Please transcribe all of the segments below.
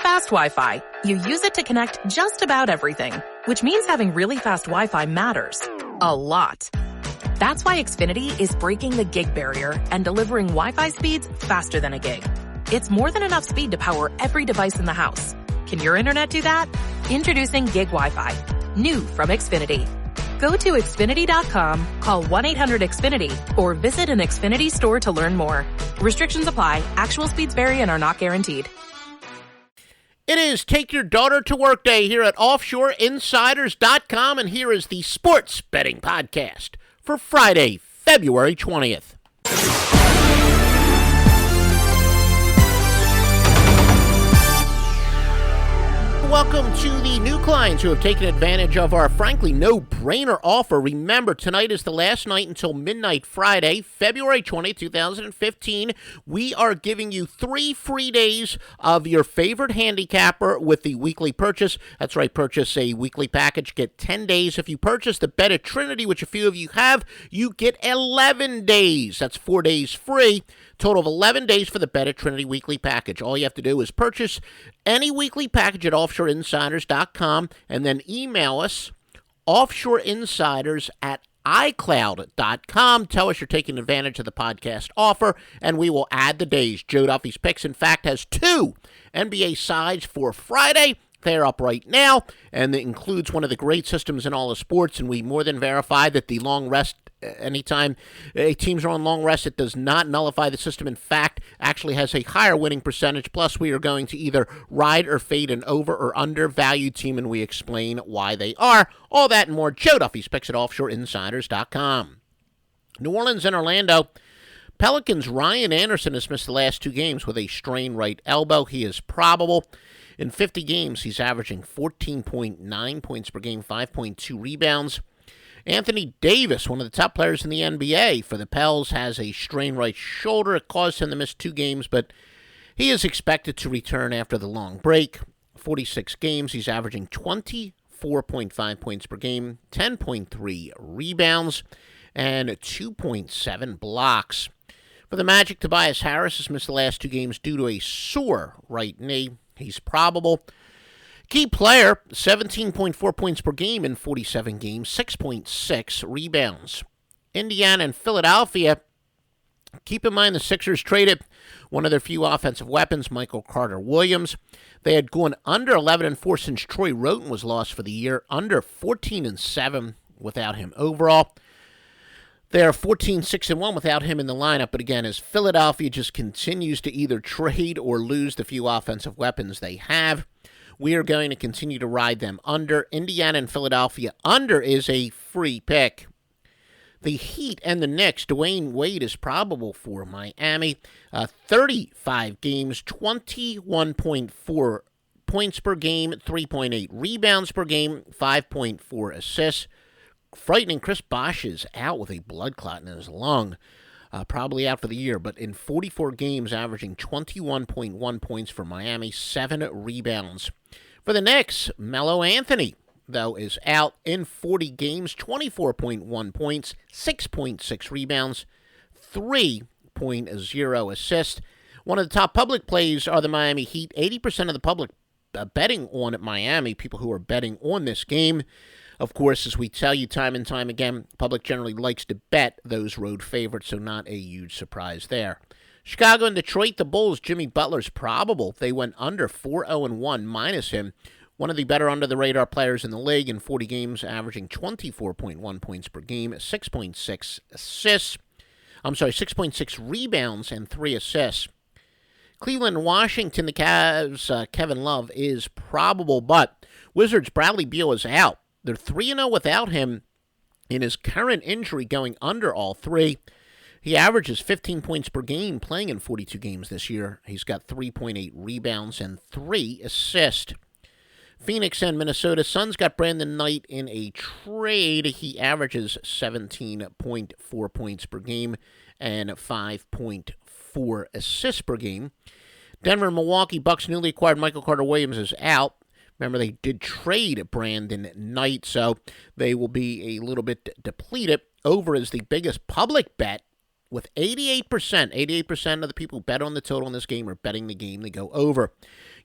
fast Wi-Fi. You use it to connect just about everything, which means having really fast Wi-Fi matters. A lot. That's why Xfinity is breaking the gig barrier and delivering Wi-Fi speeds faster than a gig. It's more than enough speed to power every device in the house. Can your internet do that? Introducing Gig Wi-Fi. New from Xfinity. Go to Xfinity.com, call 1-800-XFINITY, or visit an Xfinity store to learn more. Restrictions apply. Actual speeds vary and are not guaranteed. It is Take Your Daughter to Work Day here at OffshoreInsiders.com, and here is the Sports Betting Podcast for Friday, February 20th. Welcome to the new clients who have taken advantage of our, frankly, no-brainer offer. Remember, tonight is the last night until midnight Friday, February 20, 2015. We are giving you 3 free days of your favorite handicapper with the weekly purchase. That's right, purchase a weekly package, get 10 days. If you purchase the Bet at Trinity, which a few of you have, you get 11 days. That's 4 days free. Total of 11 days for the Bet at Trinity weekly package. All you have to do is purchase any weekly package at offshoreinsiders.com and then email us offshoreinsiders@icloud.com. Tell us you're taking advantage of the podcast offer, and we will add the days. Joe Duffy's Picks, in fact, has 2 NBA sides for Friday. They're up right now, and it includes one of the great systems in all of sports, and we more than verify that the long rest, anytime teams are on long rest, it does not nullify the system. In fact, actually has a higher winning percentage. Plus, we are going to either ride or fade an over or undervalued team, and we explain why they are. All that and more. Joe Duffy's Picks at offshoreinsiders.com. New Orleans and Orlando. Pelicans' Ryan Anderson has missed the last 2 games with a strained right elbow. He is probable. In 50 games, he's averaging 14.9 points per game, 5.2 rebounds. Anthony Davis, one of the top players in the NBA for the Pels, has a strained right shoulder. It caused him to miss 2 games, but he is expected to return after the long break. 46 games, he's averaging 24.5 points per game, 10.3 rebounds, and 2.7 blocks. For the Magic, Tobias Harris has missed the last 2 games due to a sore right knee. He's probable. Key player, 17.4 points per game in 47 games, 6.6 rebounds. Indiana and Philadelphia. Keep in mind the Sixers traded one of their few offensive weapons, Michael Carter-Williams. They had gone under 11-4 since Troy Roten was lost for the year, under 14-7 without him overall. They are 14-6-1 without him in the lineup, but again, as Philadelphia just continues to either trade or lose the few offensive weapons they have, we are going to continue to ride them under. Indiana and Philadelphia under is a free pick. The Heat and the Knicks, Dwayne Wade is probable for Miami. 35 games, 21.4 points per game, 3.8 rebounds per game, 5.4 assists. Frightening, Chris Bosh is out with a blood clot in his lung, probably out for the year, but in 44 games, averaging 21.1 points for Miami, 7 rebounds. For the Knicks, Melo Anthony, though, is out in 40 games, 24.1 points, 6.6 rebounds, 3.0 assists. One of the top public plays are the Miami Heat. 80% of the public betting on at Miami, people who are betting on this game. Of course, as we tell you time and time again, public generally likes to bet those road favorites, so not a huge surprise there. Chicago and Detroit, the Bulls, Jimmy Butler's probable. They went under 4-0-1 minus him. One of the better under-the-radar players in the league in 40 games, averaging 24.1 points per game, 6.6 rebounds, and 3 assists. Cleveland and Washington, the Cavs, Kevin Love is probable, but Wizards' Bradley Beal is out. They're 3-0 without him in his current injury, going under all 3. He averages 15 points per game playing in 42 games this year. He's got 3.8 rebounds and 3 assists. Phoenix and Minnesota. Suns got Brandon Knight in a trade. He averages 17.4 points per game and 5.4 assists per game. Denver and Milwaukee Bucks newly acquired Michael Carter-Williams is out. Remember, they did trade Brandon Knight, so they will be a little bit depleted. Over is the biggest public bet with 88%. 88% of the people who bet on the total in this game are betting the game to go over.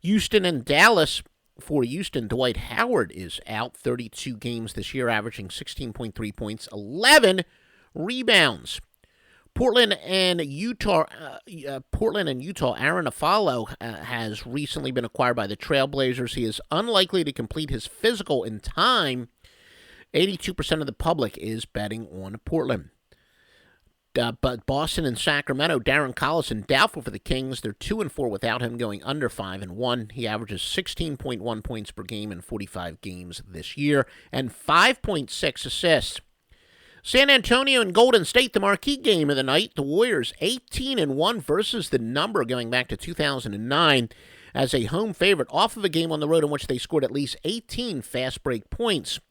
Houston and Dallas. For Houston, Dwight Howard is out 32 games this year, averaging 16.3 points, 11 rebounds. Portland and Utah. Aaron Afflalo has recently been acquired by the Trailblazers. He is unlikely to complete his physical in time. 82% of the public is betting on Portland. But Boston and Sacramento, Darren Collison doubtful for the Kings. They're 2-4 without him, going under 5-1. He averages 16.1 points per game in 45 games this year and 5.6 assists. San Antonio and Golden State, the marquee game of the night. The Warriors 18-1 versus the number going back to 2009 as a home favorite off of a game on the road in which they scored at least 18 fast break points.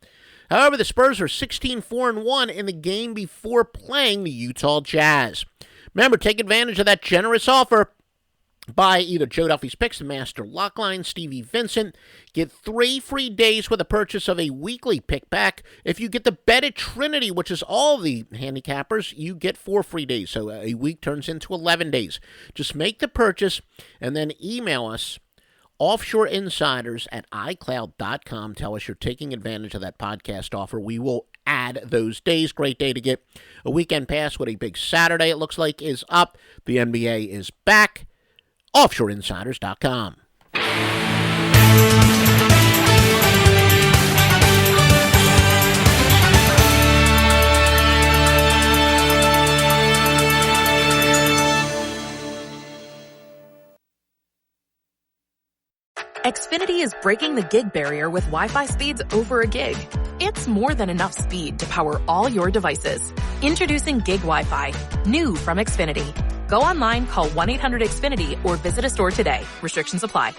However, the Spurs are 16-4-1 in the game before playing the Utah Jazz. Remember, take advantage of that generous offer. Buy either Joe Duffy's Picks, the Master Lockline, Stevie Vincent. Get 3 free days with a purchase of a weekly pick back. If you get the Bet Trinity, which is all the handicappers, you get 4 free days. So a week turns into 11 days. Just make the purchase and then email us, offshoreinsiders@icloud.com. Tell us you're taking advantage of that podcast offer. We will add those days. Great day to get a weekend pass with a big Saturday, it looks like, is up. The NBA is back. offshoreinsiders.com. Xfinity is breaking the gig barrier with Wi-Fi speeds over a gig. It's more than enough speed to power all your devices. Introducing Gig Wi-Fi, new from Xfinity. Go online, call 1-800-XFINITY, or visit a store today. Restrictions apply.